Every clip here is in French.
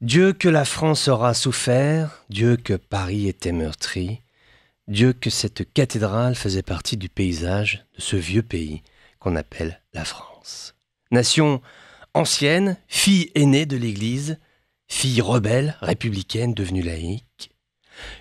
Dieu que la France aura souffert, Dieu que Paris était meurtri, Dieu que cette cathédrale faisait partie du paysage de ce vieux pays qu'on appelle la France. Nation ancienne, fille aînée de l'Église, fille rebelle, républicaine devenue laïque.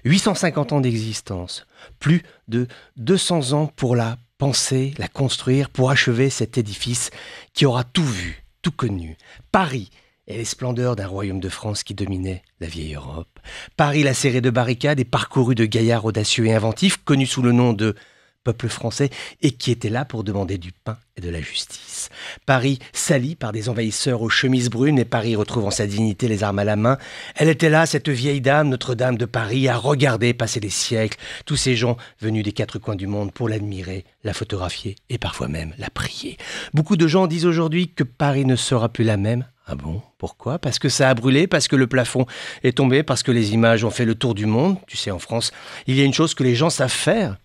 850 ans d'existence, plus de 200 ans pour la penser, la construire, pour achever cet édifice qui aura tout vu, tout connu. Paris et les splendeurs d'un royaume de France qui dominait la vieille Europe. Paris lacéré de barricades et parcouru de gaillards audacieux et inventifs, connus sous le nom de peuple français et qui étaient là pour demander du pain et de la justice. Paris sali par des envahisseurs aux chemises brunes, mais Paris retrouvant sa dignité, les armes à la main. Elle était là, cette vieille dame, Notre-Dame de Paris, à regarder passer des siècles, tous ces gens venus des quatre coins du monde pour l'admirer, la photographier et parfois même la prier. Beaucoup de gens disent aujourd'hui que Paris ne sera plus la même. Ah bon? Pourquoi? Parce que ça a brûlé, parce que le plafond est tombé, parce que les images ont fait le tour du monde. Tu sais, en France, il y a une chose que les gens savent faire,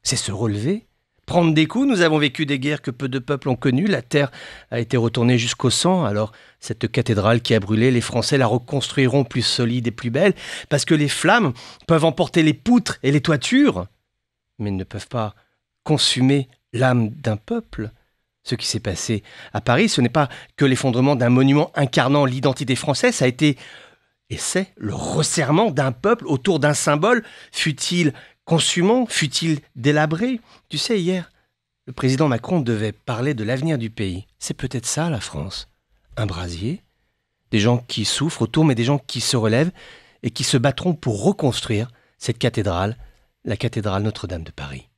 c'est se relever. Prendre des coups, nous avons vécu des guerres que peu de peuples ont connues. La terre a été retournée jusqu'au sang. Alors, cette cathédrale qui a brûlé, les Français la reconstruiront plus solide et plus belle, parce que les flammes peuvent emporter les poutres et les toitures, mais ne peuvent pas consumer l'âme d'un peuple. Ce qui s'est passé à Paris, ce n'est pas que l'effondrement d'un monument incarnant l'identité française, ça a été, et c'est, le resserrement d'un peuple autour d'un symbole, fût-il consumant, fût-il délabré. Tu sais, hier, le président Macron devait parler de l'avenir du pays. C'est peut-être ça, la France. Un brasier, des gens qui souffrent autour, mais des gens qui se relèvent et qui se battront pour reconstruire cette cathédrale, la cathédrale Notre-Dame de Paris.